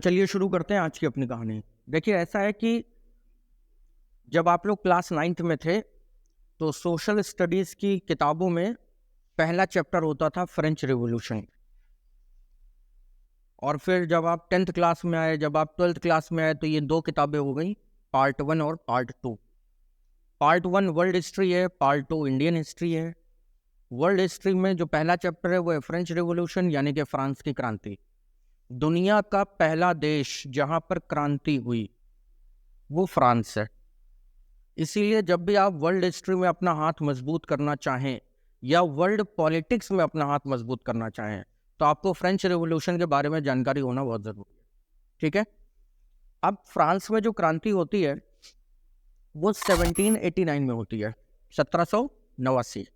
चलिए शुरू करते हैं आज की अपनी कहानी। देखिए ऐसा है कि जब आप लोग क्लास 9th में थे तो सोशल स्टडीज़ की किताबों में पहला चैप्टर होता था फ्रेंच रिवॉल्यूशन। और फिर जब आप 10th क्लास में आए, जब आप 12th क्लास में आए तो ये दो किताबें हो गई, पार्ट 1 और पार्ट 2। पार्ट 1 वर्ल्ड हिस्ट्री है, पार्ट 2 इंडियन हिस्ट्री है। वर्ल्ड हिस्ट्री में जो पहला चैप्टर है वो है फ्रेंच रिवॉल्यूशन यानी कि फ्रांस की क्रांति। दुनिया का पहला देश जहाँ पर क्रांति हुई वो फ्रांस है। इसीलिए जब भी आप वर्ल्ड हिस्ट्री में अपना हाथ मजबूत करना चाहें या वर्ल्ड पॉलिटिक्स में अपना हाथ मजबूत करना चाहें तो आपको फ्रेंच रिवॉल्यूशन के बारे में जानकारी होना बहुत ज़रूरी है। ठीक है, अब फ्रांस में जो क्रांति होती है वो 1789 में होती है, 1789।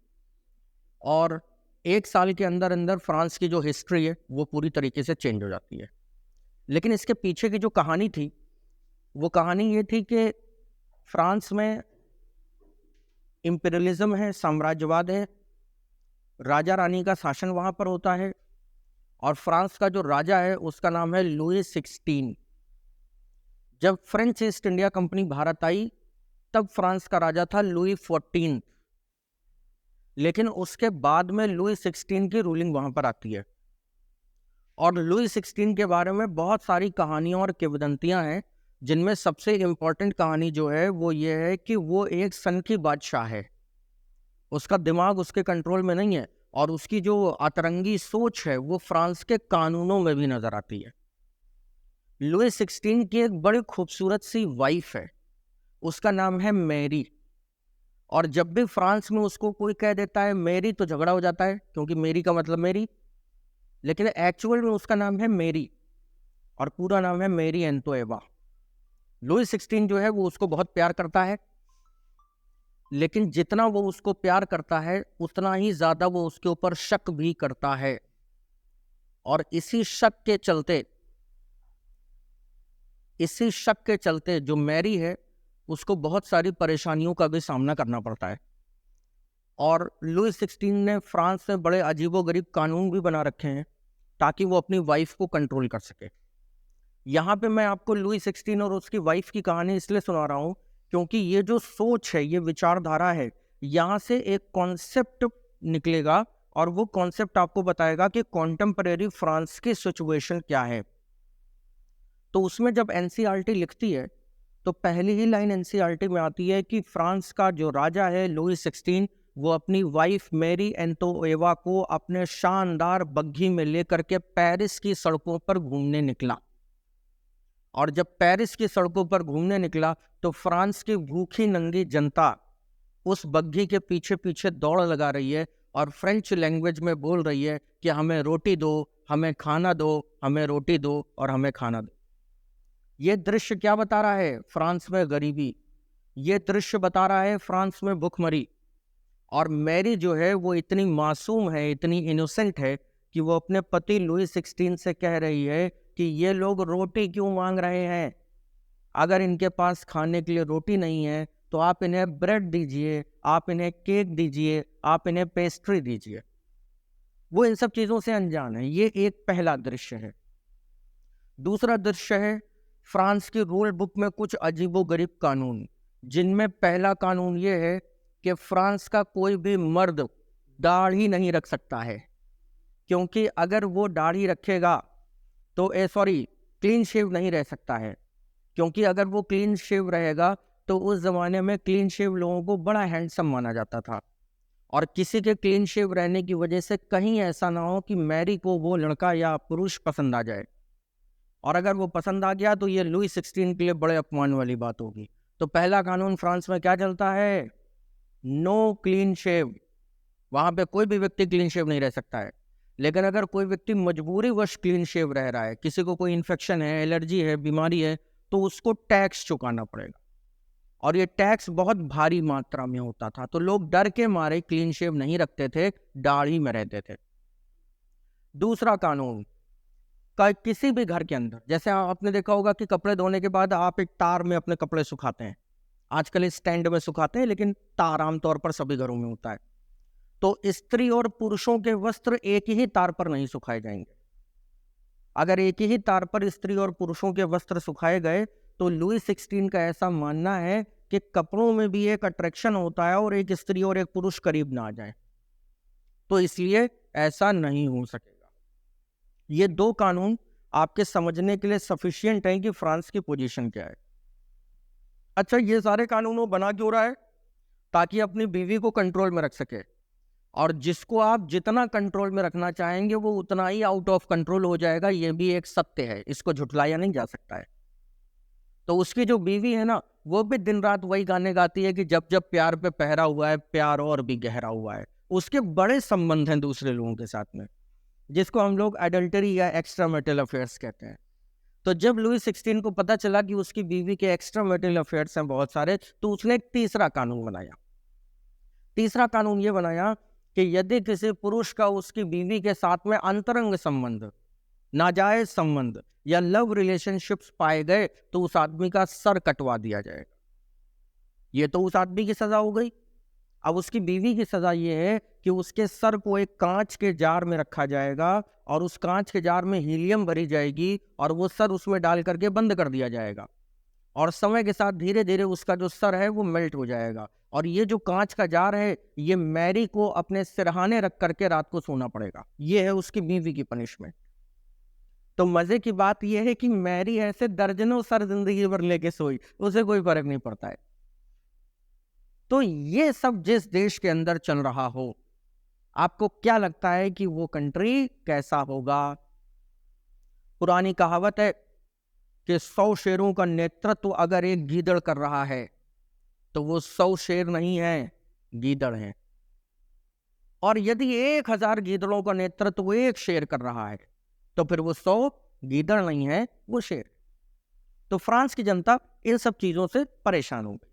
और एक साल के अंदर अंदर फ्रांस की जो हिस्ट्री है वो पूरी तरीके से चेंज हो जाती है। लेकिन इसके पीछे की जो कहानी थी वो कहानी ये थी कि फ्रांस में इंपीरियलिज्म है, साम्राज्यवाद है, राजा रानी का शासन वहाँ पर होता है। और फ्रांस का जो राजा है उसका नाम है लुई 16। जब French East India Company Bharat आई तब फ्रांस का राजा था लुई 14। लेकिन उसके बाद में लुई 16 की रूलिंग वहाँ पर आती है। और लुई 16 के बारे में बहुत सारी कहानियाँ और किंवदंतियाँ हैं, जिनमें सबसे इम्पोर्टेंट कहानी जो है वो ये है कि वो एक सन की बादशाह है। उसका दिमाग उसके कंट्रोल में नहीं है और उसकी जो अतरंगी सोच है वो फ्रांस के कानूनों में भी नजर आती है। लुई 16 की एक बड़ी खूबसूरत सी वाइफ है, उसका नाम है मैरी। और जब भी फ्रांस में उसको कोई कह देता है मैरी तो झगड़ा हो जाता है, क्योंकि मैरी का मतलब मेरी, लेकिन एक्चुअल में उसका नाम है मैरी और पूरा नाम है मैरी एंतोएवा। लुई 16 जो है वो उसको बहुत प्यार करता है, लेकिन जितना वो उसको प्यार करता है उतना ही ज्यादा वो उसके ऊपर शक भी करता है। और इसी शक के चलते जो मैरी है उसको बहुत सारी परेशानियों का भी सामना करना पड़ता है। और लुई 16 ने फ्रांस में बड़े अजीबोगरीब कानून भी बना रखे हैं ताकि वो अपनी वाइफ को कंट्रोल कर सके। यहाँ पे मैं आपको लुई 16 और उसकी वाइफ की कहानी इसलिए सुना रहा हूँ क्योंकि ये जो सोच है, ये विचारधारा है, यहाँ से एक कॉन्सेप्ट निकलेगा और वो कॉन्सेप्ट आपको बताएगा कि कॉन्टेम्परेरी फ्रांस की सिचुएशन क्या है। तो उसमें जब एनसीईआरटी लिखती है तो पहली ही लाइन एनसीईआरटी में आती है कि फ्रांस का जो राजा है लुई 16 वो अपनी वाइफ मैरी एंतोएवा को अपने शानदार बग्घी में लेकर के पेरिस की सड़कों पर घूमने निकला। और जब पेरिस की सड़कों पर घूमने निकला तो फ्रांस की भूखी नंगी जनता उस बग्घी के पीछे पीछे दौड़ लगा रही है और फ्रेंच लैंग्वेज में बोल रही है कि हमें रोटी दो, हमें खाना दो, हमें रोटी दो और हमें खाना दो। ये दृश्य क्या बता रहा है? फ्रांस में गरीबी। ये दृश्य बता रहा है फ्रांस में भुखमरी। और मैरी जो है वो इतनी मासूम है, इतनी इनोसेंट है कि वो अपने पति लुई 16 से कह रही है कि ये लोग रोटी क्यों मांग रहे हैं? अगर इनके पास खाने के लिए रोटी नहीं है तो आप इन्हें ब्रेड दीजिए, आप इन्हें केक दीजिए, आप इन्हें पेस्ट्री दीजिए। वो इन सब चीज़ों से अनजान है। ये एक पहला दृश्य है। दूसरा दृश्य है फ्रांस की रूल बुक में कुछ अजीबोगरीब कानून, जिनमें पहला कानून ये है कि फ्रांस का कोई भी मर्द दाढ़ी नहीं रख सकता है, क्योंकि अगर वो दाढ़ी रखेगा तो क्लीन शेव नहीं रह सकता है, क्योंकि अगर वो क्लीन शेव रहेगा तो उस जमाने में क्लीन शेव लोगों को बड़ा हैंडसम माना जाता था। और किसी के क्लीन शेव रहने की वजह से कहीं ऐसा ना हो कि मैरी को वो लड़का या पुरुष पसंद आ जाए, और अगर वो पसंद आ गया तो ये लुई 16 के लिए बड़े अपमान वाली बात होगी। तो पहला कानून फ्रांस में क्या चलता है? No clean shave. वहां पे कोई भी व्यक्ति क्लीन शेव नहीं रह सकता है। लेकिन अगर कोई व्यक्ति मजबूरीवश क्लीन शेव रह रहा है, किसी को कोई इन्फेक्शन है, एलर्जी है, बीमारी है, तो उसको टैक्स चुकाना पड़ेगा। और ये टैक्स बहुत भारी मात्रा में होता था, तो लोग डर के मारे क्लीन शेव नहीं रखते थे, दाढ़ी में रहते थे। दूसरा कानून का किसी भी घर के अंदर, जैसे आपने देखा होगा कि कपड़े धोने के बाद आप एक तार में अपने कपड़े सुखाते हैं, आजकल स्टैंड में सुखाते हैं, लेकिन तार आमतौर पर सभी घरों में होता है। तो स्त्री और पुरुषों के वस्त्र एक ही तार पर नहीं सुखाए जाएंगे। अगर एक ही तार पर स्त्री और पुरुषों के वस्त्र सुखाए गए तो लुई 16 का ऐसा मानना है कि कपड़ों में भी एक अट्रैक्शन होता है और एक स्त्री और एक पुरुष करीब ना आ जाए, तो इसलिए ऐसा नहीं हो सकेगा। ये दो कानून आपके समझने के लिए सफिशिएंट हैं कि फ्रांस की पोजीशन क्या है। अच्छा, ये सारे कानून वो बना क्यों रहा है? ताकि अपनी बीवी को कंट्रोल में रख सके, और जिसको आप जितना कंट्रोल में रखना चाहेंगे वो उतना ही आउट ऑफ कंट्रोल हो जाएगा। ये भी एक सत्य है, इसको झुठलाया नहीं जा सकता है। तो उसकी जो बीवी है ना, वो भी दिन रात वही गाने गाती है कि जब जब प्यार पे पहरा हुआ है, प्यार और भी गहरा हुआ है। उसके बड़े संबंध हैं दूसरे लोगों के साथ में, जिसको हम लोग एडल्टरी या एक्स्ट्रा मैरिटल अफेयर्स कहते हैं। तो जब लुई 16 को पता चला कि उसकी बीवी के एक्स्ट्रा मैरिटल अफेयर्स हैं बहुत सारे, तो उसने एक तीसरा कानून बनाया। तीसरा कानून ये बनाया कि यदि किसी पुरुष का उसकी बीवी के साथ में अंतरंग संबंध, नाजायज संबंध या लव रिलेशनशिप्स पाए गए तो उस आदमी का सर कटवा दिया जाएगा। ये तो उस आदमी की सजा हो गई। अब उसकी बीवी की सजा ये है कि उसके सर को एक कांच के जार में रखा जाएगा और उस कांच के जार में हीलियम भरी जाएगी और वो सर उसमें डाल करके बंद कर दिया जाएगा, और समय के साथ धीरे धीरे उसका जो सर है वो मेल्ट हो जाएगा। और ये जो कांच का जार है, ये मैरी को अपने सिरहाने रख करके रात को सोना पड़ेगा। ये है उसकी बीवी की पनिशमेंट। तो मजे की बात यह है कि मैरी ऐसे दर्जनों सर जिंदगी भर लेके सोई, उसे कोई फर्क नहीं पड़ता है। तो ये सब जिस देश के अंदर चल रहा हो, आपको क्या लगता है कि वो कंट्री कैसा होगा? पुरानी कहावत है कि 100 शेरों का नेतृत्व अगर एक गीदड़ कर रहा है तो वो 100 शेर नहीं है, गीदड़ है। और यदि 1000 गीदड़ों का नेतृत्व एक शेर कर रहा है तो फिर वो 100 गीदड़ नहीं है, वो शेर। तो फ्रांस की जनता इन सब चीजों से परेशान हो गई।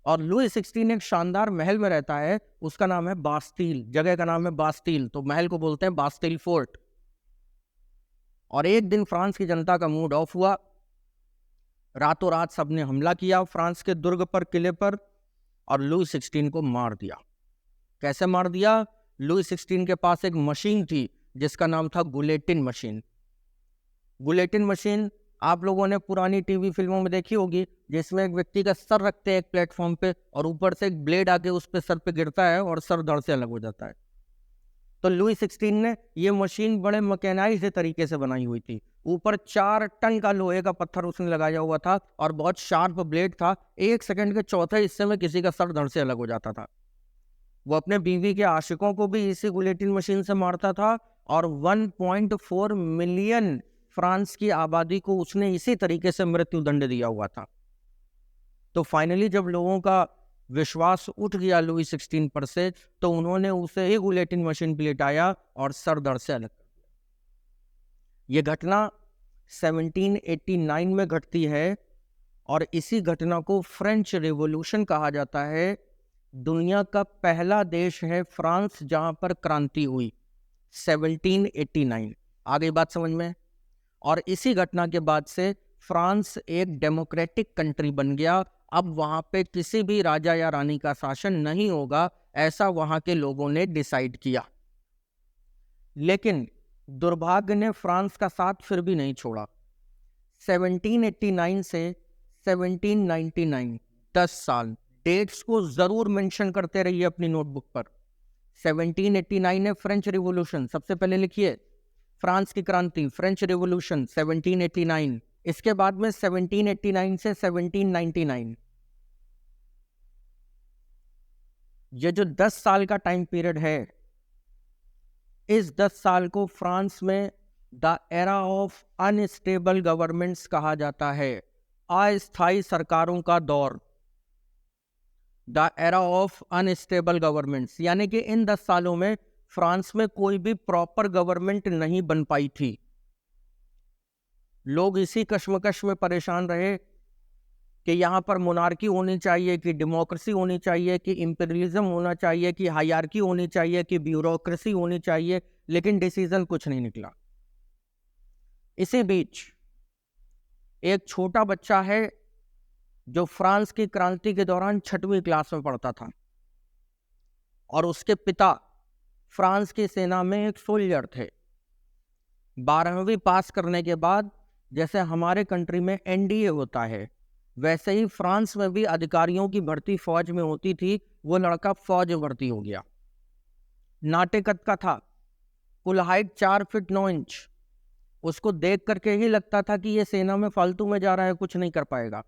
और लुई 16 एक शानदार महल में रहता है, उसका नाम है बास्टील। जगह का नाम है बास्टील, तो महल को बोलते हैं बास्टील फोर्ट। और एक दिन फ्रांस की जनता का मूड ऑफ हुआ, रातों रात सबने हमला किया फ्रांस के दुर्ग पर, किले पर, और लुई 16 को मार दिया। कैसे मार दिया? लुई 16 के पास एक मशीन थी जिसका नाम था गुलेटिन मशीन। गुलेटिन मशीन आप लोगों ने पुरानी टीवी फिल्मों में देखी होगी, जिसमें एक व्यक्ति का सर रखते हैं एक प्लेटफॉर्म पे और ऊपर से एक ब्लेड आके उस पे सर पे गिरता है और सर धड़ से अलग हो जाता है। तो लुई 16 ने ये मशीन बड़े मैकेनाइज्ड तरीके से बनाई हुई थी। ऊपर 4 टन का लोहे का पत्थर उसने लगाया हुआ था और बहुत शार्प ब्लेड था। 1 सेकंड के चौथे हिस्से में किसी का सर धड़ से अलग हो जाता था। वो अपने बीवी के आशिकों को भी इसी गुलेटिन मशीन से मारता था, और 1.4 मिलियन फ्रांस की आबादी को उसने इसी तरीके से मृत्यु दंड दिया हुआ था। तो फाइनली जब लोगों का विश्वास उठ गया लुई 16 पर से, तो उन्होंने उसे ही गुलेटिन मशीन पे लिटाया और सर धड़ से अलग कर दिया। ये घटना 1789 में घटती है और इसी घटना को फ्रेंच रिवॉल्यूशन कहा जाता है। दुनिया का पहला देश है फ्रांस जहां पर क्रांति हुई, 1789। आ गई बात समझ में? और इसी घटना के बाद से फ्रांस एक डेमोक्रेटिक कंट्री बन गया। अब वहां पे किसी भी राजा या रानी का शासन नहीं होगा, ऐसा वहां के लोगों ने डिसाइड किया। लेकिन दुर्भाग्य ने फ्रांस का साथ फिर भी नहीं छोड़ा। 1789 से 1799, 10 साल, डेट्स को जरूर मेंशन करते रहिए अपनी नोटबुक पर। 1789 है फ्रेंच रिवॉल्यूशन, सबसे पहले लिखिए फ्रांस की क्रांति, फ्रेंच रिवॉल्यूशन 1789। इसके बाद में 1789 से 1799, ये जो 10 साल का टाइम पीरियड है, इस 10 साल को फ्रांस में the era of unstable governments कहा जाता है। अस्थायी सरकारों का दौर, the era of unstable governments. यानी कि इन 10 सालों में फ्रांस में कोई भी प्रॉपर गवर्नमेंट नहीं बन पाई थी। लोग इसी कश्मकश में परेशान रहे कि यहाँ पर मोनार्की होनी चाहिए, कि डेमोक्रेसी होनी चाहिए, कि इंपीरियलिज्म होना चाहिए, कि हायरार्की होनी चाहिए, कि ब्यूरोक्रेसी होनी चाहिए, लेकिन डिसीजन कुछ नहीं निकला। इसी बीच एक छोटा बच्चा है जो फ्रांस की क्रांति के दौरान 6वीं क्लास में पढ़ता था, और उसके पिता फ्रांस की सेना में एक सोल्जर थे। 12वीं पास करने के बाद जैसे हमारे कंट्री में एनडीए होता है, वैसे ही फ्रांस में भी अधिकारियों की भर्ती फौज में होती थी। वो लड़का फौज में भर्ती हो गया। नाटे कद का था, कुल हाइट 4 फीट 9 इंच। उसको देख करके ही लगता था कि ये सेना में फालतू में जा रहा है, कुछ नहीं कर पाएगा।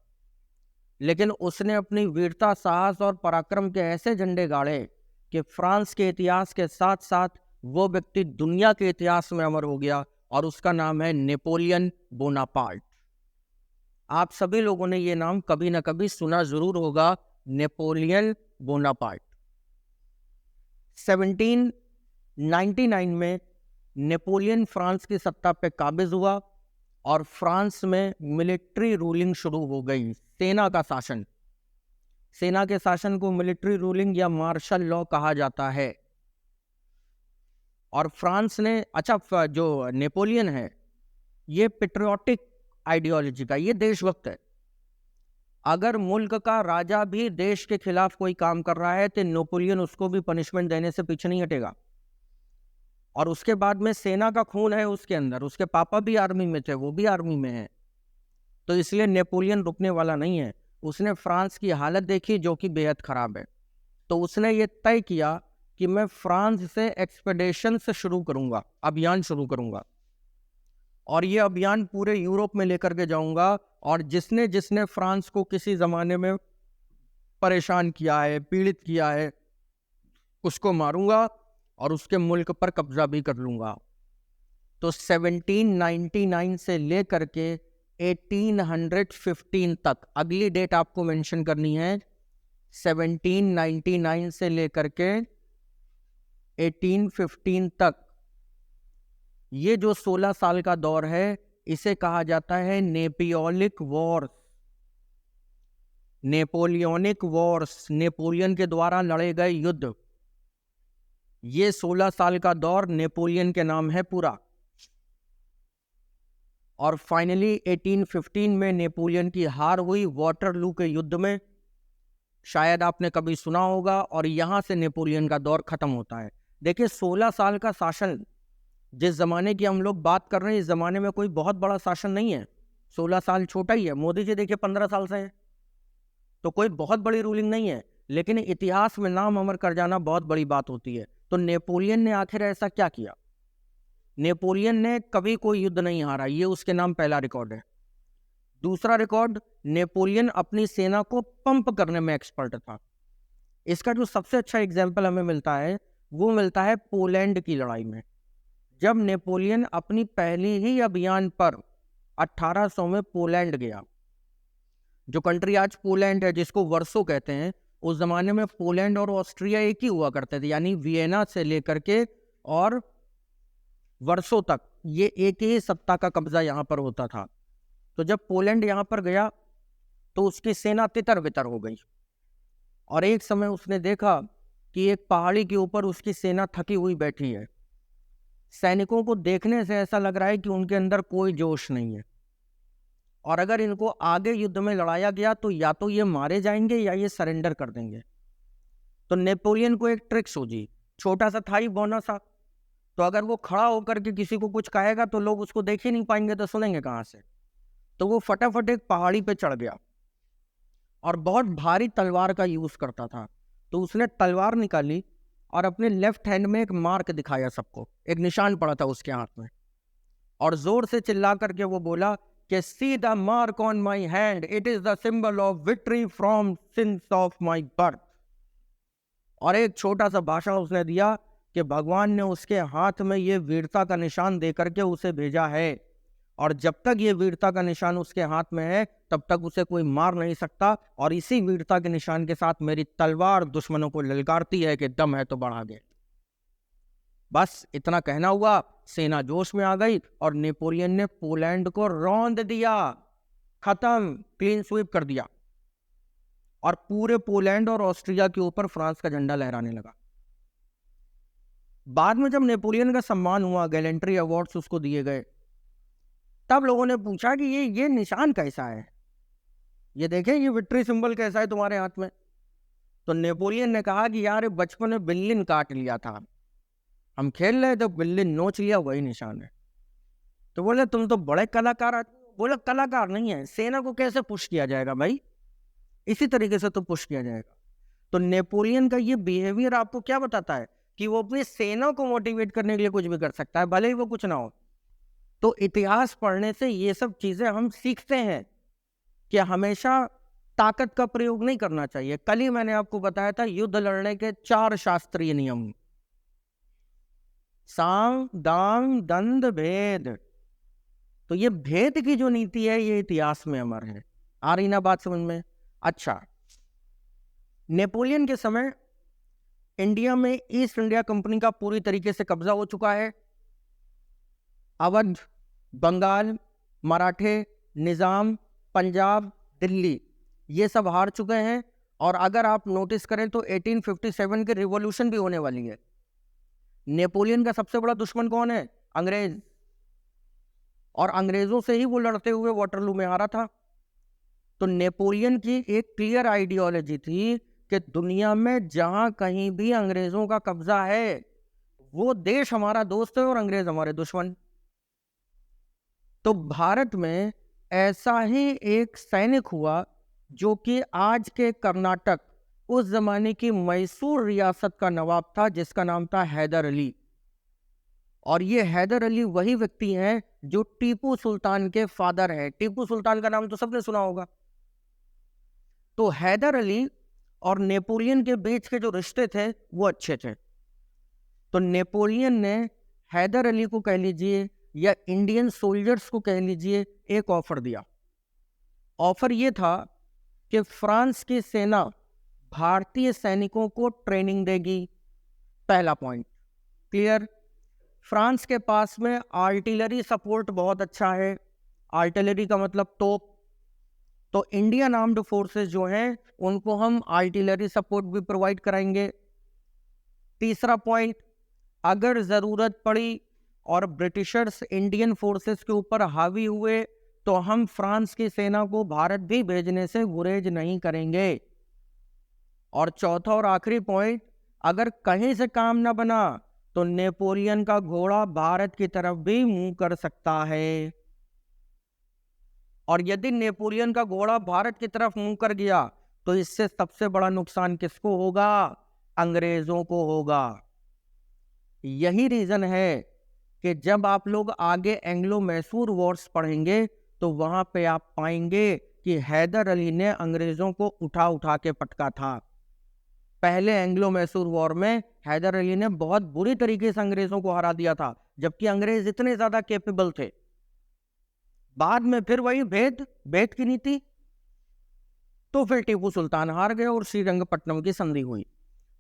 लेकिन उसने अपनी वीरता, साहस और पराक्रम के ऐसे झंडे गाड़े कि फ्रांस के इतिहास के साथ साथ वो व्यक्ति दुनिया के इतिहास में अमर हो गया, और उसका नाम है नेपोलियन बोनापार्ट। आप सभी लोगों ने ये नाम कभी ना कभी सुना जरूर होगा, नेपोलियन बोनापार्ट। 1799 में नेपोलियन फ्रांस की सत्ता पे काबिज हुआ और फ्रांस में मिलिट्री रूलिंग शुरू हो गई, सेना का शासन। सेना के शासन को मिलिट्री रूलिंग या मार्शल लॉ कहा जाता है। और फ्रांस ने, अच्छा, जो नेपोलियन है ये पेट्रियोटिक आइडियोलॉजी का, ये देशभक्त है। अगर मुल्क का राजा भी देश के खिलाफ कोई काम कर रहा है तो नेपोलियन उसको भी पनिशमेंट देने से पीछे नहीं हटेगा। और उसके बाद में सेना का खून है उसके अंदर, उसके पापा भी आर्मी में थे, वो भी आर्मी में है, तो इसलिए नेपोलियन रुकने वाला नहीं है। उसने फ्रांस की हालत देखी जो कि बेहद खराब है, तो उसने ये तय किया कि मैं फ्रांस से एक्सपेडिशन से शुरू करूंगा, अभियान शुरू करूंगा, और ये अभियान पूरे यूरोप में लेकर के जाऊंगा, और जिसने जिसने फ्रांस को किसी जमाने में परेशान किया है, पीड़ित किया है, उसको मारूंगा और उसके मुल्क पर कब्जा भी कर लूंगा। तो 1799 से लेकर के 1815 तक, अगली डेट आपको मेंशन करनी है, 1799 से लेकर के 1815 तक, ये जो 16 साल का दौर है इसे कहा जाता है नेपियोलिक वॉर्स। नेपोलियनिक वॉर्स, नेपोलियन के द्वारा लड़े गए युद्ध। ये 16 साल का दौर नेपोलियन के नाम है पूरा। और फाइनली 1815 में नेपोलियन की हार हुई वाटरलू के युद्ध में, शायद आपने कभी सुना होगा, और यहां से नेपोलियन का दौर खत्म होता है। देखिए 16 साल का शासन, जिस जमाने की हम लोग बात कर रहे हैं इस जमाने में कोई बहुत बड़ा शासन नहीं है। 16 साल छोटा ही है। मोदी जी देखिए 15 साल से है, तो कोई बहुत बड़ी रूलिंग नहीं है, लेकिन इतिहास में नाम अमर कर जाना बहुत बड़ी बात होती है। तो नेपोलियन ने आखिर ऐसा क्या किया? नेपोलियन ने कभी कोई युद्ध नहीं हारा, ये उसके नाम पहला रिकॉर्ड है। दूसरा रिकॉर्ड, नेपोलियन अपनी सेना को पंप करने में एक्सपर्ट था। इसका जो सबसे अच्छा एग्जाम्पल हमें मिलता है वो मिलता है पोलैंड की लड़ाई में। जब नेपोलियन अपनी पहली ही अभियान पर 1800 में पोलैंड गया, जो कंट्री आज पोलैंड है जिसको वर्सो कहते हैं, उस जमाने में पोलैंड और ऑस्ट्रिया एक ही हुआ करते थे, यानी वियना से लेकर के और वर्सो तक ये एक ही सत्ता का कब्जा यहाँ पर होता था। तो जब पोलैंड यहाँ पर गया तो उसकी सेना तितर बितर हो गई, और एक समय उसने देखा कि एक पहाड़ी के ऊपर उसकी सेना थकी हुई बैठी है। सैनिकों को देखने से ऐसा लग रहा है कि उनके अंदर कोई जोश नहीं है, और अगर इनको आगे युद्ध में लड़ाया गया तो या तो ये मारे जाएंगे या ये सरेंडर कर देंगे। तो नेपोलियन को एक ट्रिक सूझी, छोटा सा था ही बौना सा, तो अगर वो खड़ा होकर के किसी को कुछ कहेगा तो लोग उसको देख ही नहीं पाएंगे, तो सुनेंगे कहाँ से। तो वो फटाफट एक पहाड़ी पे चढ़ गया और बहुत भारी तलवार का यूज करता था। तो उसने तलवार निकाली और अपने लेफ्ट हैंड में एक मार्क दिखाया सबको, एक निशान पड़ा था उसके हाथ में, और जोर से चिल्ला करके वो बोला कि see the mark on my hand, it is the symbol of victory from since of my birth. और एक छोटा सा भाषण उसने दिया कि भगवान ने उसके हाथ में ये वीरता का निशान दे करके उसे भेजा है, और जब तक ये वीरता का निशान उसके हाथ में है तब तक उसे कोई मार नहीं सकता, और इसी वीरता के निशान के साथ मेरी तलवार दुश्मनों को ललकारती है कि दम है तो बढ़ा दे। बस इतना कहना हुआ, सेना जोश में आ गई और नेपोलियन ने पोलैंड को रौंद दिया, खत्म, क्लीन स्वीप कर दिया, और पूरे पोलैंड और ऑस्ट्रिया के ऊपर फ्रांस का झंडा लहराने लगा। बाद में जब नेपोलियन का सम्मान हुआ, गैलेंट्री अवार्ड्स उसको दिए गए, तब लोगों ने पूछा कि ये निशान कैसा है, ये देखें ये विक्ट्री सिंबल कैसा है तुम्हारे हाथ में। तो नेपोलियन ने कहा कि यार बचपन में बिल्ली काट लिया था, हम खेल रहे तो बिल्ली नोच लिया, वही निशान है। तो बोले तुम तो बड़े कलाकार आदमी हो। बोले कलाकार नहीं है, सेना को कैसे पुश किया जाएगा भाई, इसी तरीके से तो पुश किया जाएगा। तो नेपोलियन का ये बिहेवियर आपको क्या बताता है कि वो अपनी सेना को मोटिवेट करने के लिए कुछ भी कर सकता है, भले ही वो कुछ ना हो। तो इतिहास पढ़ने से ये सब चीजें हम सीखते हैं कि हमेशा ताकत का प्रयोग नहीं करना चाहिए। कल ही मैंने आपको बताया था युद्ध लड़ने के 4 शास्त्रीय नियम, साम दाम दंड भेद। तो ये भेद की जो नीति है ये इतिहास में अमर है। आ रही ना बात समझ में? अच्छा, नेपोलियन के समय इंडिया में ईस्ट इंडिया कंपनी का पूरी तरीके से कब्जा हो चुका है। अवध, बंगाल, मराठे, निजाम, पंजाब, दिल्ली, ये सब हार चुके हैं। और अगर आप नोटिस करें तो 1857 की रिवॉल्यूशन भी होने वाली है। नेपोलियन का सबसे बड़ा दुश्मन कौन है? अंग्रेज। और अंग्रेजों से ही वो लड़ते हुए वाटरलू में हारा था। तो नेपोलियन की एक क्लियर आइडियोलॉजी थी कि दुनिया में जहां कहीं भी अंग्रेजों का कब्जा है वो देश हमारा दोस्त है और अंग्रेज हमारे दुश्मन। तो भारत में ऐसा ही एक सैनिक हुआ जो कि आज के कर्नाटक, उस जमाने की मैसूर रियासत का नवाब था, जिसका नाम था हैदर अली। और ये हैदर अली वही व्यक्ति हैं जो टीपू सुल्तान के फादर है। टीपू सुल्तान का नाम तो सबने सुना होगा। तो हैदर अली और नेपोलियन के बीच के जो रिश्ते थे वो अच्छे थे। तो नेपोलियन ने हैदर अली को कह लीजिए या इंडियन सोल्जर्स को कह लीजिए एक ऑफर दिया। ऑफर ये था कि फ्रांस की सेना भारतीय सैनिकों को ट्रेनिंग देगी। पहला पॉइंट क्लियर। फ्रांस के पास में आर्टिलरी सपोर्ट बहुत अच्छा है। आर्टिलरी का मतलब तोप। तो इंडियन आर्म्ड फोर्सेस जो हैं उनको हम आर्टिलरी सपोर्ट भी प्रोवाइड कराएंगे। तीसरा पॉइंट, अगर जरूरत पड़ी और ब्रिटिशर्स इंडियन फोर्सेस के ऊपर हावी हुए तो हम फ्रांस की सेना को भारत भी भेजने से गुरेज नहीं करेंगे। और चौथा और आखिरी पॉइंट, अगर कहीं से काम ना बना तो नेपोलियन का घोड़ा भारत की तरफ भी मुंह कर सकता है। और यदि नेपोलियन का घोड़ा भारत की तरफ मुंह कर गया तो इससे सबसे बड़ा नुकसान किसको होगा? अंग्रेजों को होगा। यही रीजन है कि जब आप लोग आगे एंग्लो मैसूर वॉर्स पढ़ेंगे तो वहां पे आप पाएंगे कि हैदर अली ने अंग्रेजों को उठा उठा के पटका था। पहले एंग्लो मैसूर वॉर में हैदर अली ने बहुत बुरी तरीके से अंग्रेजों को हरा दिया था, जबकि अंग्रेज इतने ज्यादा कैपेबल थे। बाद में फिर वही भेद की नीति, तो फिर टीपू सुल्तान हार गए और श्रीरंगपट्टनम की संधि हुई।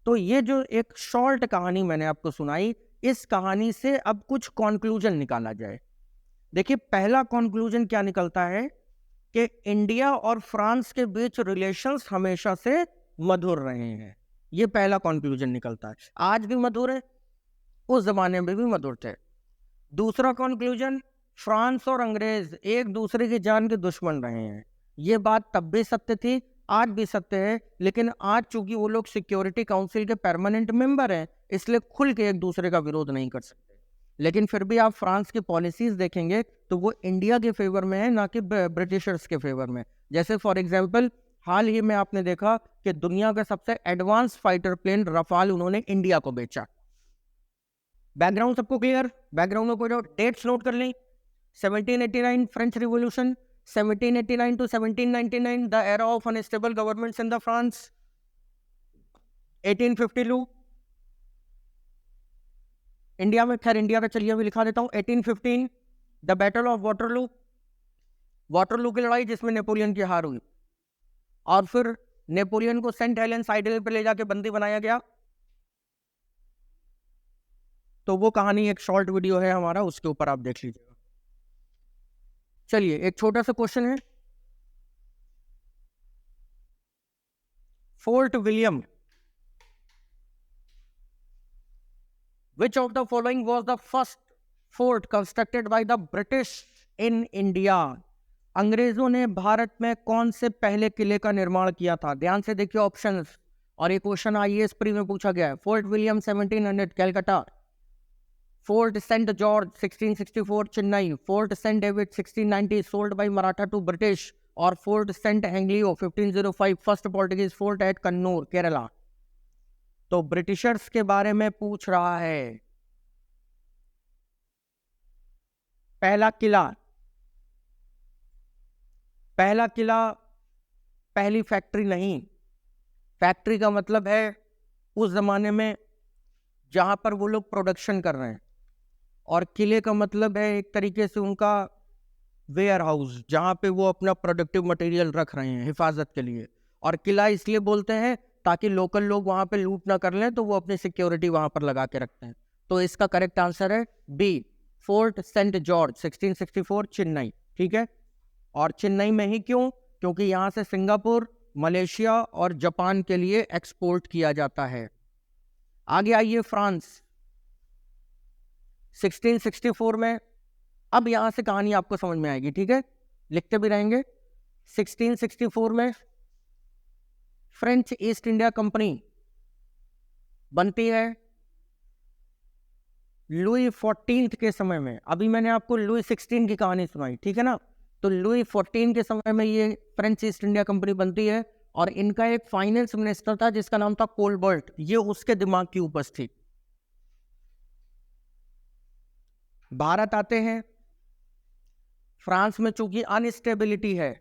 तो ये जो एक शॉर्ट कहानी मैंने आपको सुनाई, इस कहानी से अब कुछ कॉन्क्लूजन निकाला जाए। देखिए, पहला कॉन्क्लूजन क्या निकलता है कि इंडिया और फ्रांस के बीच रिलेशंस हमेशा से मधुर रहे हैं। ये पहला कॉन्क्लूजन निकलता है। आज भी मधुर है, उस जमाने में भी मधुर थे। दूसरा कॉन्क्लूजन, फ्रांस और अंग्रेज एक दूसरे की जान के दुश्मन रहे हैं। ये बात तब भी सत्य थी, आज भी सत्य है। लेकिन आज चूंकि वो लोग सिक्योरिटी काउंसिल के परमानेंट मेंबर हैं, इसलिए खुल के एक दूसरे का विरोध नहीं कर सकते। लेकिन फिर भी आप फ्रांस की पॉलिसीज देखेंगे तो वो इंडिया के फेवर में है, ना कि ब्रिटिशर्स के फेवर में। जैसे फॉर एग्जांपल, हाल ही में आपने देखा कि दुनिया का सबसे एडवांस फाइटर प्लेन रफाल उन्होंने इंडिया को बेचा। बैकग्राउंड सबको क्लियर? बैकग्राउंड में कोई डेट्स नोट कर लें। 1789 French revolution, 1789 to 1799 the era of unstable governments in the France, 1852 India में, खैर इंडिया का चलिए भी लिखा देता हूं, 1815 the battle of Waterloo, Waterloo की लड़ाई जिसमें नेपोलियन की हार हुई। और फिर नेपोलियन को सेंट हेलेंस आइलैंड पे ले जाके बंदी बनाया गया। तो वो कहानी एक शॉर्ट वीडियो है हमारा, उसके ऊपर आप देख लीजिएगा। चलिए, एक छोटा सा क्वेश्चन है। Fort William, which of the following was the first fort constructed by the British in India? अंग्रेजों ने भारत में कौन से पहले किले का निर्माण किया था? ध्यान से देखिए ऑप्शंस, और ये क्वेश्चन आईएएस प्री में पूछा गया है। Fort William 1700 Calcutta, Fort Saint George 1664 Chennai, Fort Saint David 1690 sold by Maratha to British, और Fort Saint Angelo 1505 first Portuguese fort at Kannur Kerala. तो ब्रिटिशर्स के बारे में पूछ रहा है। पहला किला, पहला किला पहली फैक्ट्री नहीं। फैक्ट्री का मतलब है उस जमाने में जहां पर वो लोग प्रोडक्शन कर रहे हैं, और किले का मतलब है एक तरीके से उनका वेयर हाउस जहां पे वो अपना प्रोडक्टिव मटेरियल रख रहे हैं हिफाजत के लिए। और किला इसलिए बोलते हैं ताकि लोकल लोग वहां पे लूट ना कर लें, तो वो अपनी सिक्योरिटी वहां पर लगा के रखते हैं। तो इसका करेक्ट आंसर है B, Fort Saint George 1664 Chennai. ठीक है, और चेन्नई में ही क्यों? क्योंकि यहां से सिंगापुर, मलेशिया और जापान के लिए एक्सपोर्ट किया जाता है। आगे आइए, फ्रांस 1664 में, अब यहां से कहानी आपको समझ में आएगी, ठीक है, लिखते भी रहेंगे। 1664 में फ्रेंच ईस्ट इंडिया कंपनी बनती है लुई 14 के समय में। अभी मैंने आपको लुई 16 की कहानी सुनाई, ठीक है ना, तो लुई 14 के समय में ये फ्रेंच ईस्ट इंडिया कंपनी बनती है, और इनका एक फाइनेंस मिनिस्टर था जिसका नाम था कोलबर्ट, ये उसके दिमाग की उपज थी। भारत आते हैं, फ्रांस में चूंकि अनस्टेबिलिटी है,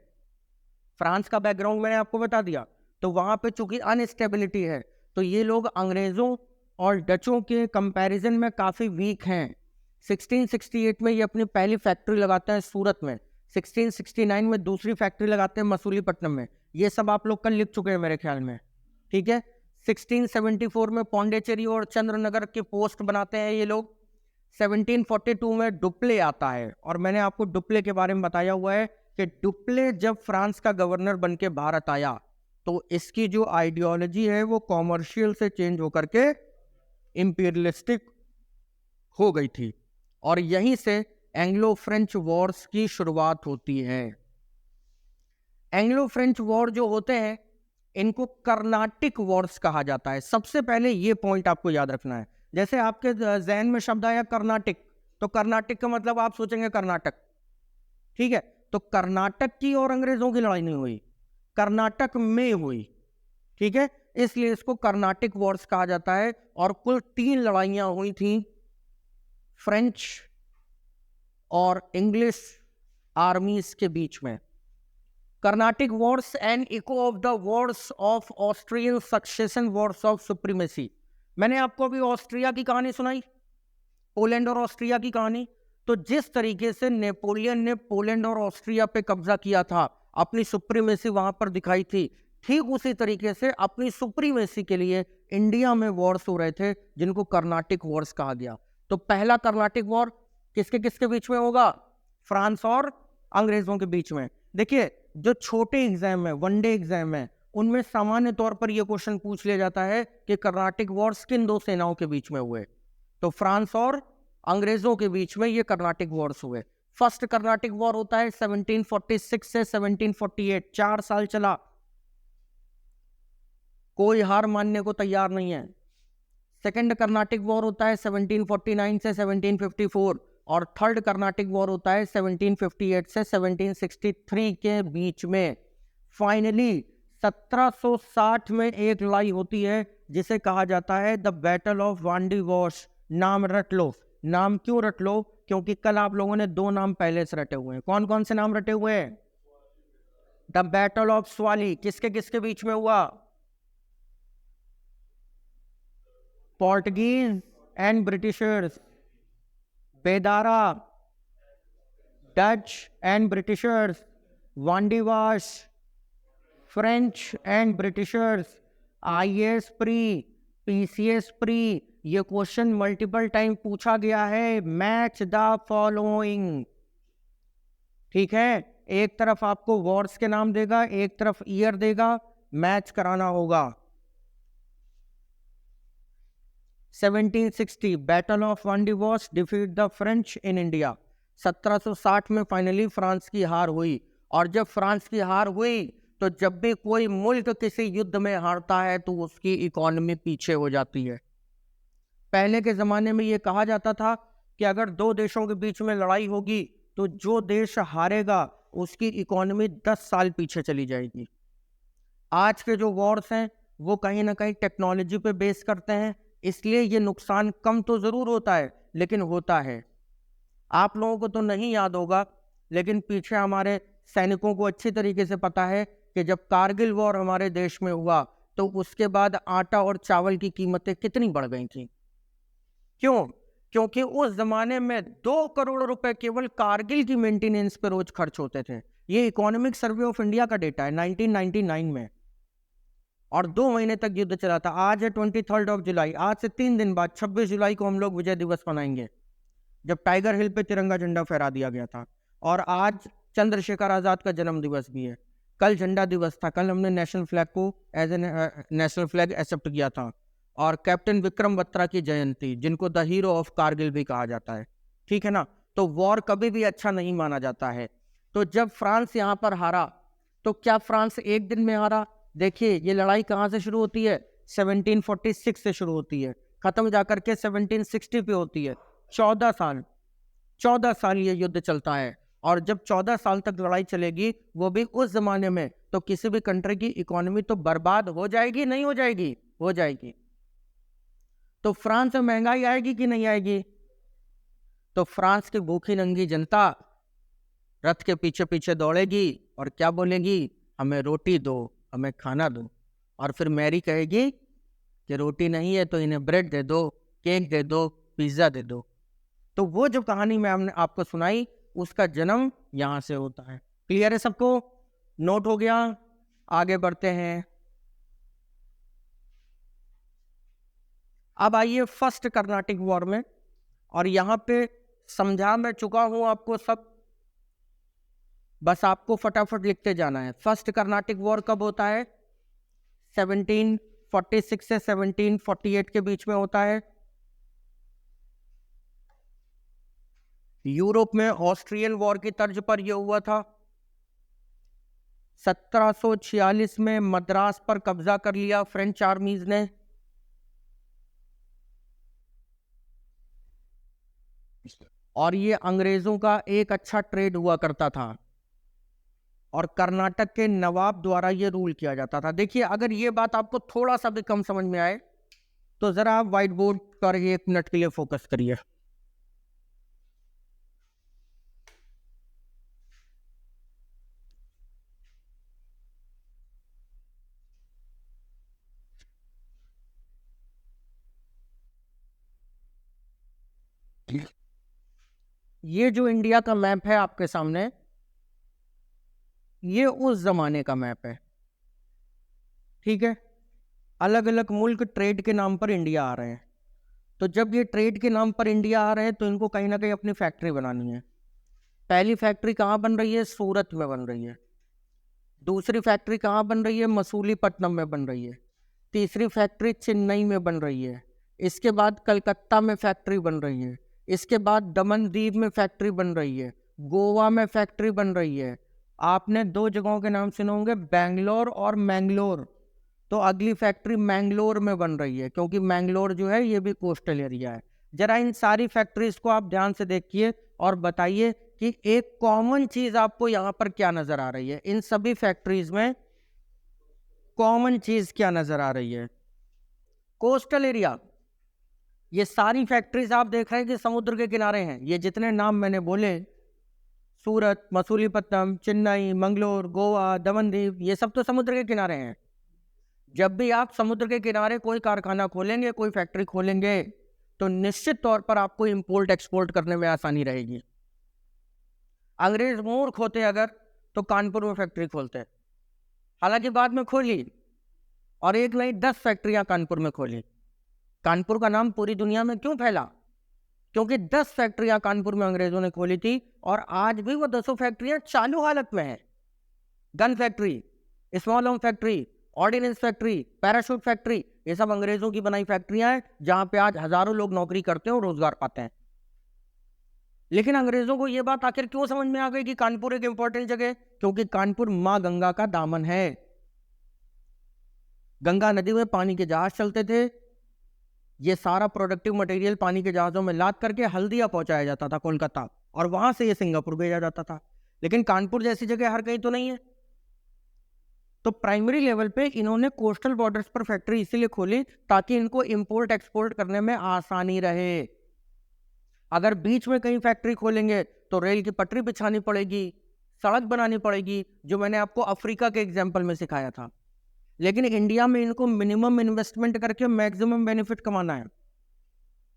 फ्रांस का बैकग्राउंड मैंने आपको बता दिया, तो वहां पे चूंकि अनस्टेबिलिटी है, तो ये लोग अंग्रेजों और डचों के कंपैरिजन में काफी वीक हैं। 1668 में ये अपनी पहली फैक्ट्री लगाते हैं सूरत में, 1669 में दूसरी फैक्ट्री लगाते हैं मसूलीपट्टनम में। ये सब आप लोग कल लिख चुके हैं मेरे ख्याल में, ठीक है। 1674 में पौंडीचेरी और चंद्रनगर के पोस्ट बनाते हैं ये लोग। 1742 में डुप्ले आता है, और मैंने आपको डुप्ले के बारे में बताया हुआ है कि डुप्ले जब फ्रांस का गवर्नर बन के भारत आया, तो इसकी जो आइडियोलॉजी है वो कॉमर्शियल से चेंज होकर के इंपीरियलिस्टिक हो गई थी, और यहीं से एंग्लो फ्रेंच वॉर्स की शुरुआत होती है। एंग्लो फ्रेंच वॉर जो होते हैं इनको कर्नाटिक वॉर्स कहा जाता है। सबसे पहले ये पॉइंट आपको याद रखना है। जैसे आपके जहन में शब्द आया कर्नाटिक, तो कर्नाटिक का मतलब आप सोचेंगे कर्नाटक, ठीक है, तो कर्नाटक की और अंग्रेजों की लड़ाई नहीं हुई, कर्नाटक में हुई, ठीक है, इसलिए इसको कर्नाटिक वॉर्स कहा जाता है। और कुल 3 लड़ाइयां हुई थी फ्रेंच और इंग्लिश आर्मीज के बीच में। Carnatic Wars and eco of the wars of Austrian succession Wars of supremacy. मैंने आपको अभी ऑस्ट्रिया की कहानी सुनाई, पोलैंड और ऑस्ट्रिया की कहानी। तो जिस तरीके से नेपोलियन ने पोलैंड और ऑस्ट्रिया पे कब्जा किया था, अपनी सुप्रीमेसी वहां पर दिखाई थी, ठीक उसी तरीके से अपनी सुप्रीमेसी के लिए इंडिया में वॉर्स हो रहे थे जिनको कर्नाटिक वॉर्स कहा गया। तो पहला कर्नाटिक वॉर किसके किसके बीच में होगा? फ्रांस और अंग्रेजों के बीच में। देखिए, जो छोटे एग्जाम है, वनडे एग्जाम है, उनमें सामान्य तौर पर यह क्वेश्चन पूछ लिया जाता है कि कर्नाटिक वॉर्स किन 2 सेनाओं के बीच में हुए? तो फ्रांस और अंग्रेजों के बीच में ये कर्नाटिक वॉर्स हुए। फर्स्ट कर्नाटिक वॉर होता है 1746 से 1748, 4 साल चला, कोई हार मानने को तैयार नहीं है। सेकंड कर्नाटिक वॉर होता है 1749 से 1754, और थर्ड कर्नाटिक वॉर होता है 1758 से 1763 के बीच में। फाइनली 1760 में एक लड़ाई होती है जिसे कहा जाता है द बैटल ऑफ वांडी वॉश। नाम रट लो। नाम क्यों रट लो? क्योंकि कल आप लोगों ने 2 नाम पहले से रटे हुए हैं। कौन कौन से नाम रटे हुए हैं? द बैटल ऑफ स्वाली किसके किसके बीच में हुआ? Portuguese and Britishers. Bedara Dutch and Britishers. Wandiwash French and Britishers. IAS pre, PCS pre. ये क्वेश्चन मल्टीपल टाइम पूछा गया है। मैच द फॉलोइंग, ठीक है, एक तरफ आपको वॉर्स के नाम देगा, एक तरफ ईयर देगा, मैच कराना होगा। 1760 battle of Wandiwash defeat the French in India. 1760 में फाइनली फ्रांस की हार हुई, और जब फ्रांस की हार हुई तो जब भी कोई मुल्क किसी युद्ध में हारता है तो उसकी इकोनॉमी पीछे हो जाती है। पहले के जमाने में यह कहा जाता था कि अगर दो देशों के बीच में लड़ाई होगी तो जो देश हारेगा उसकी इकोनॉमी 10 साल पीछे चली जाएगी। आज के जो वॉर्स हैं वो कहीं ना कहीं टेक्नोलॉजी पे बेस करते हैं, इसलिए ये नुकसान कम तो जरूर होता है लेकिन होता है। आप लोगों को तो नहीं याद होगा लेकिन पीछे हमारे सैनिकों को अच्छी तरीके से पता है कि जब कारगिल वॉर हमारे देश में हुआ तो उसके बाद आटा और चावल की कीमतें कितनी बढ़ गई थी। क्यों? क्योंकि उस जमाने में 2 करोड़ रुपए केवल कारगिल की मेंटेनेंस पे रोज खर्च होते थे। ये इकोनॉमिक सर्वे ऑफ इंडिया का डेटा है 1999 में, और 2 महीने तक युद्ध चला था। आज है 23 जुलाई, आज से 3 दिन बाद 26 जुलाई को हम लोग विजय दिवस मनाएंगे, जब टाइगर हिल पे तिरंगा झंडा फहरा दिया गया था। और आज चंद्रशेखर आजाद का जन्म दिवस भी है। कल झंडा दिवस था, कल हमने नेशनल फ्लैग को as a national flag accept किया था। और कैप्टन विक्रम बत्रा की जयंती, जिनको द हीरो ऑफ कारगिल भी कहा जाता है, ठीक है ना। तो वॉर कभी भी अच्छा नहीं माना जाता है। तो जब फ्रांस यहाँ पर हारा तो क्या फ्रांस एक दिन में हारा? देखिए ये लड़ाई कहाँ से शुरू होती है, 1746 से शुरू होती है, खत्म जाकर के 1760 पे होती है। 14 साल ये युद्ध चलता है। और जब 14 साल तक लड़ाई चलेगी, वो भी उस जमाने में, तो किसी भी कंट्री की इकोनॉमी तो बर्बाद हो जाएगी, नहीं हो जाएगी? हो जाएगी। तो फ्रांस में महंगाई आएगी कि नहीं आएगी? तो फ्रांस की भूखी नंगी जनता रथ के पीछे पीछे दौड़ेगी और क्या बोलेगी, हमें रोटी दो, हमें खाना दो। और फिर मैरी कहेगी कि रोटी नहीं है तो इन्हें ब्रेड दे दो, केक दे दो, पिज्जा दे दो। तो वो जो कहानी मैं हमने आपको सुनाई, उसका जन्म यहां से होता है। क्लियर है सबको? नोट हो गया? आगे बढ़ते हैं। अब आइए फर्स्ट कर्नाटिक वॉर में, और यहां पे समझा मैं चुका हूं आपको सब, बस आपको फटाफट लिखते जाना है। फर्स्ट कर्नाटिक वॉर कब होता है? 1746 से 1748 के बीच में होता है। यूरोप में ऑस्ट्रियन वॉर की तर्ज पर यह हुआ था। 1746 में मद्रास पर कब्जा कर लिया फ्रेंच आर्मीज ने। और ये अंग्रेजों का एक अच्छा ट्रेड हुआ करता था, और कर्नाटक के नवाब द्वारा ये रूल किया जाता था। देखिए अगर ये बात आपको थोड़ा सा भी कम समझ में आए तो जरा आप व्हाइट बोर्ड पर 1 मिनट के लिए फोकस करिए। ये जो इंडिया का मैप है आपके सामने, ये उस जमाने का मैप है, ठीक है। अलग अलग मुल्क ट्रेड के नाम पर इंडिया आ रहे हैं। तो जब ये ट्रेड के नाम पर इंडिया आ रहे हैं तो इनको कहीं ना कहीं अपनी फैक्ट्री बनानी है। पहली फैक्ट्री कहाँ बन रही है? सूरत में बन रही है। दूसरी फैक्ट्री कहाँ बन रही है? मसूलीपट्टनम में बन रही है। तीसरी फैक्ट्री चेन्नई में बन रही है। इसके बाद कलकत्ता में फैक्ट्री बन रही है। इसके बाद दमन दीव में फैक्ट्री बन रही है। गोवा में फैक्ट्री बन रही है। आपने 2 जगहों के नाम सुने होंगे, बेंगलोर और मैंगलोर। तो अगली फैक्ट्री मैंगलोर में बन रही है, क्योंकि मैंगलोर जो है ये भी कोस्टल एरिया है। जरा इन सारी फैक्ट्रीज को आप ध्यान से देखिए और बताइए कि एक कॉमन चीज आपको यहाँ पर क्या नजर आ रही है। इन सभी फैक्ट्रीज में कॉमन चीज क्या नजर आ रही है? Coastal area. ये सारी फैक्ट्रीज आप देख रहे हैं कि समुद्र के किनारे हैं। ये जितने नाम मैंने बोले, सूरत, मसूलीपट्टनम, चेन्नई, मंगलोर, गोवा, दमन दीव, ये सब तो समुद्र के किनारे हैं। जब भी आप समुद्र के किनारे कोई कारखाना खोलेंगे, कोई फैक्ट्री खोलेंगे, तो निश्चित तौर पर आपको इंपोर्ट एक्सपोर्ट करने में आसानी रहेगी। अंग्रेज मूर्ख होते अगर तो कानपुर में फैक्ट्री खोलते, हालांकि बाद में खोली, और एक नहीं 10 फैक्ट्रियां कानपुर में खोली। कानपुर का नाम पूरी दुनिया में क्यों फैला? क्योंकि 10 फैक्ट्रियां कानपुर में अंग्रेजों ने खोली थी, और आज भी वो 10 फैक्ट्रियां चालू हालत में है। Gun factory, small arm factory, ordnance factory, parachute factory, ये सब अंग्रेजों की बनाई फैक्ट्रियां हैं, जहां पे आज हजारों लोग नौकरी करते हैं और रोजगार पाते हैं। लेकिन अंग्रेजों को यह बात आखिर क्यों समझ में आ गई कि कानपुर एक इंपॉर्टेंट जगह? क्योंकि कानपुर मां गंगा का दामन है। गंगा नदी में पानी के जहाज चलते थे, ये सारा प्रोडक्टिव मटेरियल पानी के जहाज़ों में लाद करके हल्दिया पहुंचाया जाता था कोलकाता, और वहां से ये सिंगापुर भेजा जाता था। लेकिन कानपुर जैसी जगह हर कहीं तो नहीं है, तो प्राइमरी लेवल पे इन्होंने कोस्टल बॉर्डर्स पर फैक्ट्री इसीलिए खोली ताकि इनको इंपोर्ट एक्सपोर्ट करने में आसानी रहे। अगर बीच में कहीं फैक्ट्री खोलेंगे तो रेल की पटरी बिछानी पड़ेगी, सड़क बनानी पड़ेगी, जो मैंने आपको अफ्रीका के एग्जाम्पल में सिखाया था। लेकिन इंडिया में इनको मिनिमम इन्वेस्टमेंट करके मैक्सिमम बेनिफिट कमाना है।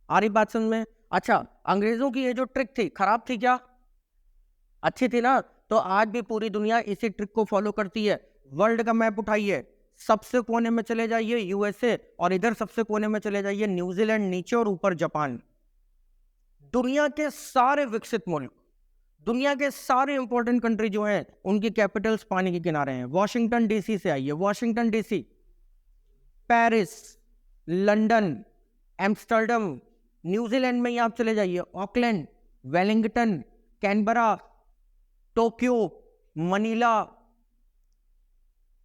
आ रही बात समझ में? अच्छा, अंग्रेजों की ये जो ट्रिक थी खराब थी क्या? अच्छी थी ना? तो आज भी पूरी दुनिया इसी ट्रिक को फॉलो करती है। वर्ल्ड का मैप उठाइए, सबसे कोने में चले जाइए यूएसए, और इधर सबसे कोने में चले जाइए न्यूजीलैंड, नीचे और ऊपर जापान। दुनिया के सारे विकसित मुल्क, दुनिया के सारे इंपॉर्टेंट कंट्री जो हैं, उनकी कैपिटल्स पानी के किनारे हैं। वॉशिंगटन डीसी से आइए, Washington DC, Paris, London, Amsterdam, New Zealand में ही आप चले जाइए, Auckland, Wellington, Canberra, Tokyo, Manila.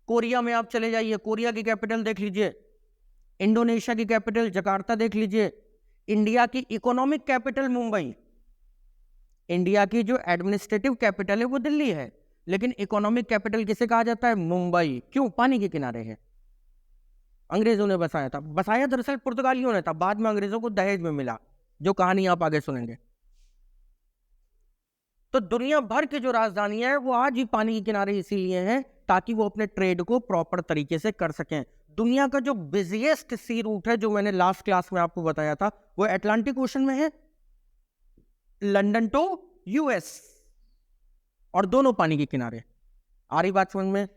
Korea में आप चले जाइए, कोरिया की कैपिटल देख लीजिए। इंडोनेशिया की कैपिटल जकार्ता देख लीजिए। इंडिया की इकोनॉमिक कैपिटल मुंबई। इंडिया की जो एडमिनिस्ट्रेटिव कैपिटल है वो दिल्ली है, लेकिन इकोनॉमिक कैपिटल किसे कहा जाता है? मुंबई। क्यों? पानी के किनारे है। अंग्रेजों ने बसाया था, बसाया दरअसल पुर्तगालियों ने था, बाद में अंग्रेजों को दहेज में मिला, जो कहानी आप आगे सुनेंगे। तो दुनिया भर की जो राजधानी है वो आज भी पानी के किनारे इसीलिए है ताकि वो अपने ट्रेड को प्रॉपर तरीके से कर सकें। दुनिया का जो बिजिएस्ट सी रूट है, जो मैंने लास्ट क्लास में आपको बताया था, वो अटलांटिक ओशन में है, लंदन टू यूएस, और दोनों पानी के किनारे। आ रही बात समझ में?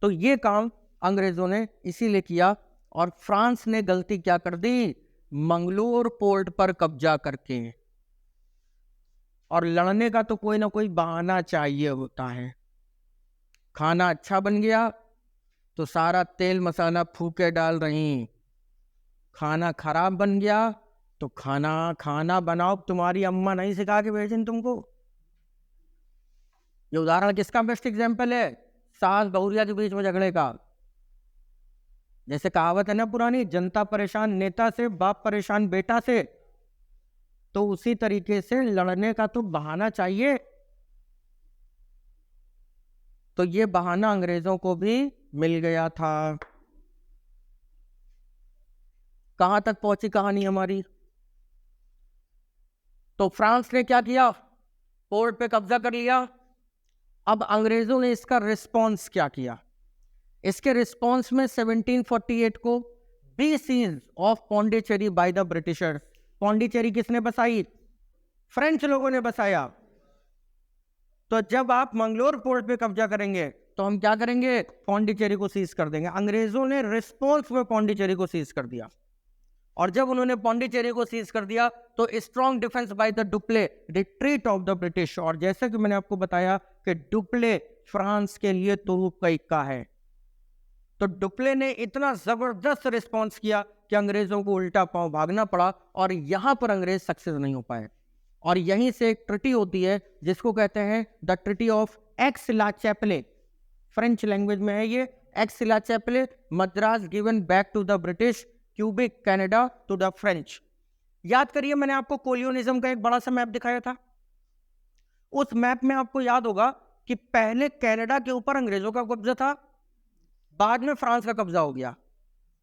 तो ये काम अंग्रेजों ने इसीलिए किया। और फ्रांस ने गलती क्या कर दी? मंगलोर पोर्ट पर कब्जा करके। और लड़ने का तो कोई ना कोई बहाना चाहिए होता है। खाना अच्छा बन गया तो सारा तेल मसाला फूके डाल रही, खाना खराब बन गया तो खाना बनाओ तुम्हारी अम्मा नहीं सिखा के भेजी तुमको। ये उदाहरण किसका बेस्ट एग्जाम्पल है? सास बहुरिया के बीच में झगड़े का। जैसे कहावत है ना पुरानी, जनता परेशान नेता से, बाप परेशान बेटा से। तो उसी तरीके से लड़ने का तो बहाना चाहिए। तो ये बहाना अंग्रेजों को भी मिल गया था। कहां तक पहुंची कहानी हमारी? तो फ्रांस ने क्या किया? पोर्ट पे कब्जा कर लिया। अब अंग्रेजों ने इसका रिस्पॉन्स क्या किया? इसके रिस्पॉन्स में 1748 को B siege of Pondicherry by the Britishers. Pondicherry किसने बसाई? फ्रेंच लोगों ने बसाया। तो जब आप मंगलोर पोर्ट पे कब्जा करेंगे तो हम क्या करेंगे? पौंडीचेरी को सीज कर देंगे। अंग्रेजों ने रिस्पॉन्स में पौंडीचेरी को सीज कर दिया। और जब उन्होंने पौंडीचेरी को सीज कर दिया तो strong defence by the Dupleix, retreat of the British. और जैसे कि मैंने आपको बताया कि डुप्ले फ्रांस के लिए तुरुप का इक्का है। तो डुप्ले ने इतना जबरदस्त रिस्पॉन्स किया कि अंग्रेजों को उल्टा पांव भागना पड़ा, और यहां पर अंग्रेज सक्सेस नहीं हो पाए। और यहीं से एक ट्रिटी होती है जिसको कहते हैं the treaty of Aix la Chapelle. French language में है ये, Aix la Chapelle. Madras given back to the British, Quebec Canada to the French. याद करिए, मैंने आपको कोलियोनिज्म का एक बड़ा सा मैप दिखाया था। उस मैप में आपको याद होगा कि पहले कनाडा के ऊपर अंग्रेजों का कब्जा था, बाद में फ्रांस का कब्जा हो गया।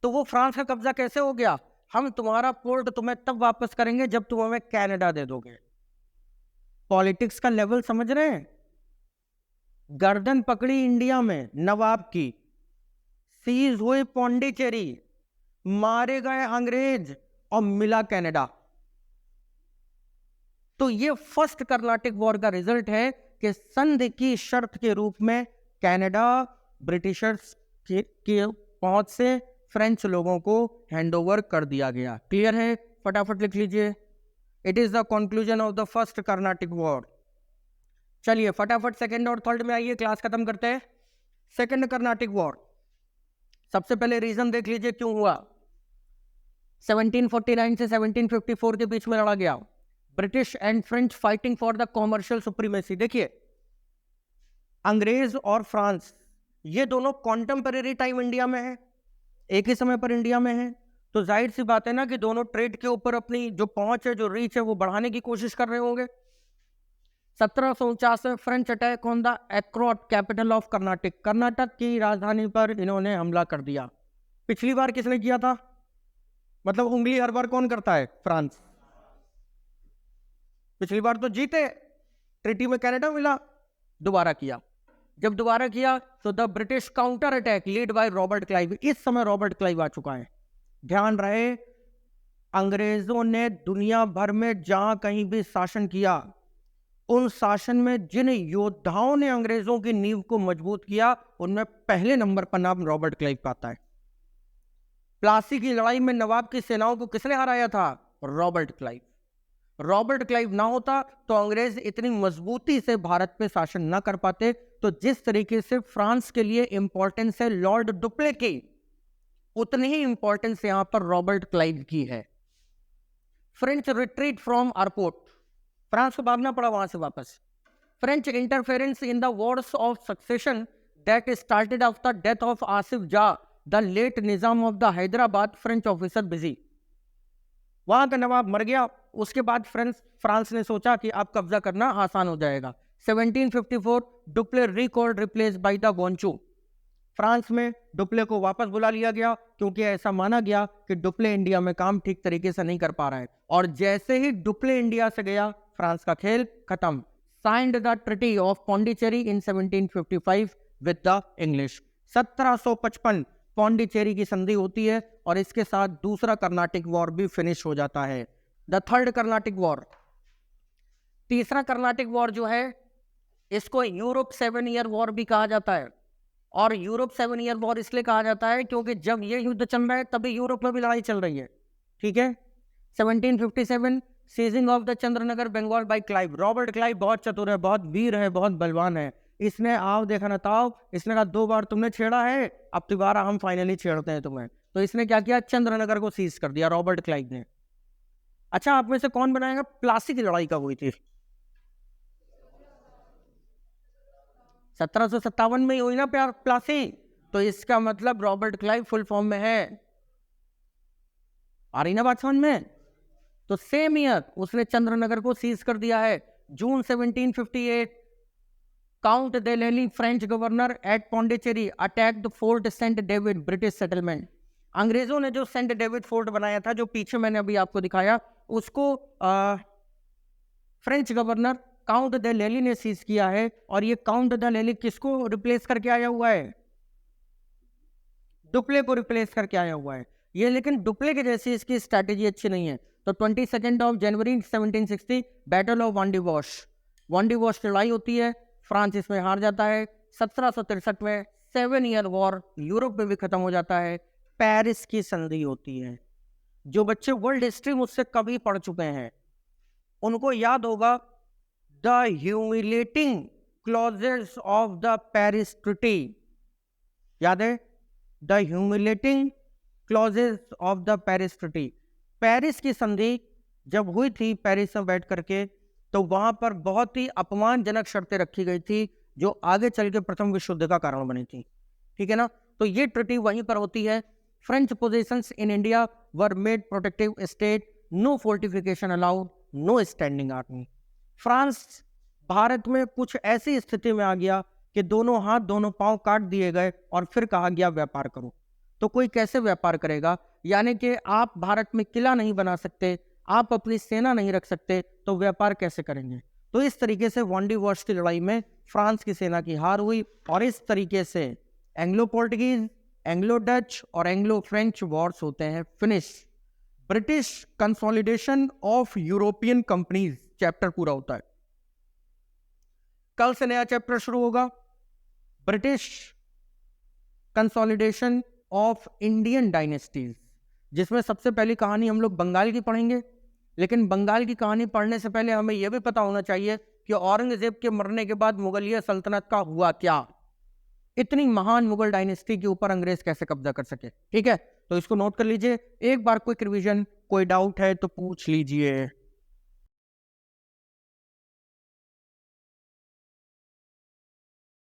तो वो फ्रांस का कब्जा कैसे हो गया? हम तुम्हारा पोर्ट तुम्हें तब वापस करेंगे जब तुम हमें कनाडा दे दोगे। पॉलिटिक्स का लेवल समझ रहे हैं? गर्दन पकड़ी इंडिया में नवाब की, सीज हुई पौंडीचेरी, मारे गए अंग्रेज, और मिला कनाडा। तो ये फर्स्ट कर्नाटिक वॉर का रिजल्ट है कि संधि की शर्त के रूप में कनाडा ब्रिटिशर्स के पहुंच से फ्रेंच लोगों को हैंडओवर कर दिया गया। क्लियर है? फटाफट लिख लीजिए। It is the conclusion of the first Carnatic war. चलिए फटाफट सेकंड और थर्ड में आइए, क्लास खत्म करते हैं। सेकंड कर्नाटिक वॉर, सबसे पहले रीजन देख लीजिए क्यों हुआ। 1749 से 1754 के बीच में लड़ा गया। British and French fighting for the commercial supremacy. देखिए, अंग्रेज और फ्रांस ये दोनों कॉन्टेम्परेरी टाइम इंडिया में है, एक ही समय पर इंडिया में है। तो जाहिर सी बात है ना कि दोनों ट्रेड के ऊपर अपनी जो पहुंच है, जो रीच है, वो बढ़ाने की कोशिश कर रहे होंगे। 1749 में फ्रेंच अटैक ऑन द एक्रोट कैपिटल ऑफ कर्नाटक, कर्नाटक की राजधानी पर इन्होंने हमला कर दिया। पिछली बार किसने किया था? मतलब उंगली हर बार कौन करता है? फ्रांस। पिछली बार तो जीते, ट्रीटी में कनाडा मिला, दोबारा किया। जब दोबारा किया तो the British counter attack lead by Robert Clive. इस समय रॉबर्ट क्लाइव आ चुका है। ध्यान रहे, अंग्रेजों ने दुनिया भर में जहां कहीं भी शासन किया, उन शासन में जिन योद्धाओं ने अंग्रेजों की नींव को मजबूत किया, उनमें पहले नंबर पर नाम रॉबर्ट क्लाइव का आता है। प्लासी की लड़ाई में नवाब की सेनाओं को किसने हराया था? Robert Clive. रॉबर्ट क्लाइव ना होता तो अंग्रेज इतनी मजबूती से भारत पे शासन ना कर पाते। तो जिस तरीके से फ्रांस के लिए इंपॉर्टेंस है लॉर्ड डुप्ले की, उतनी ही इंपॉर्टेंस यहां पर रॉबर्ट क्लाइव की है। French retreat from Arcot, France को भागना पड़ा वहां से वापस। French interference in the wars of succession that started after death of Asaf Jah the late Nizam of the Hyderabad French officer Bussy. वहां का नवाब मर गया, उसके बाद फ्रांस ने सोचा कि अब कब्जा करना आसान हो जाएगा। 1754 Dupleix recalled replace by the गोंचू। फ्रांस में डुप्ले को वापस बुला लिया गया क्योंकि ऐसा माना गया कि डुप्ले इंडिया में काम ठीक तरीके से नहीं कर पा रहा है। और जैसे ही डुप्ले इंडिया से गया, फ्रांस का खेल खत्म। Signed the treaty of Pondicherry in 1755 with the English. 1755 Pondicherry की संधि होती है और इसके साथ दूसरा कर्नाटिक वॉर भी फिनिश हो जाता है, द थर्ड कर्नाटिक वॉर। तीसरा कर्नाटिक वॉर जो है, इसको यूरोप 7 ईयर वॉर भी कहा जाता है। और यूरोप 7 ईयर वॉर इसलिए कहा जाता है क्योंकि जब ये युद्ध चल रहा है तभी यूरोप में भी लड़ाई चल रही है। ठीक है। 1757 seizing of the Chandernagore Bengal by Clive. Robert Clive बहुत चतुर है, बहुत वीर है, बहुत बलवान है। इसने आओ देखा ना ताओ, इसने कहा 2 बार तुमने छेड़ा है, अब दोबारा हम फाइनली छेड़ते हैं तुम्हें। तो इसने क्या किया? चंद्रनगर को सीज कर दिया रॉबर्ट क्लाइव ने। अच्छा, आप में से कौन बनाएगा प्लासी की लड़ाई कब हुई थी? 1757 में ही हुई ना प्यार प्लासी। तो इसका मतलब रॉबर्ट क्लाइव फुल फॉर्म में है। आ रही ना बात समझ में? तो सेम ईयर उसने चंद्रनगर को सीज कर दिया है। जून 1758 count de Lally French governor at Pondicherry attacked fort Saint David British settlement. अंग्रेजों ने जो सेंट डेविड फोर्ट बनाया था, जो पीछे मैंने अभी आपको दिखाया, उसको फ्रेंच गवर्नर काउंट द लेली ने सीज किया है। और ये काउंट द लेली किसको रिप्लेस करके आया हुआ है? डुप्ले को रिप्लेस करके आया हुआ है ये। लेकिन डुप्ले के जैसी इसकी स्ट्रैटेजी अच्छी नहीं है। तो 22 of January 1760 battle of Wandiwash, Wandiwash लड़ाई होती है, फ्रांस इसमें हार जाता है। 1763 में 7 ईयर वॉर यूरोप में भी खत्म हो जाता है। पेरिस की संधि होती है। जो बच्चे वर्ल्ड हिस्ट्री मुझसे कभी पढ़ चुके हैं उनको याद होगा the humiliating clauses of the Paris treaty. याद है? The humiliating clauses of the Paris treaty. Paris की संधि जब हुई थी पेरिस में बैठ करके, तो वहां पर बहुत ही अपमानजनक शर्तें रखी गई थी जो आगे चल के प्रथम विश्व युद्ध का कारण बनी थी। ठीक है ना? तो ये ट्रीटी वहीं पर होती है। French positions in India were made protective state, no fortification allowed, no standing army. France Bharat में कुछ ऐसी स्थिति में आ गया कि दोनों हाथ दोनों पांव काट दिए गए और फिर कहा गया व्यापार करो। तो कोई कैसे व्यापार करेगा? यानी कि आप भारत में किला नहीं बना सकते, आप अपनी सेना नहीं रख सकते, तो व्यापार कैसे करेंगे? तो इस तरीके से वांडीवॉश की लड़ाई में फ्रांस की सेना की हार हुई और इस तरीके से एंग्लो पोर्टुगीज, एंग्लो डच और एंग्लो फ्रेंच वॉर्स होते हैं finish. British consolidation of European companies chapter पूरा होता है। कल से नया चैप्टर शुरू होगा, British consolidation of Indian dynasties, जिसमें सबसे पहली कहानी हम लोग बंगाल की पढ़ेंगे। लेकिन बंगाल की कहानी पढ़ने से पहले हमें यह भी पता होना चाहिए कि औरंगजेब के मरने के बाद मुगलिया सल्तनत का हुआ क्या, इतनी महान मुगल डायनेस्टी के ऊपर अंग्रेज कैसे कब्जा कर सके। ठीक है, तो इसको नोट कर लीजिए। एक बार क्विक रिवीजन, कोई डाउट है तो पूछ लीजिए।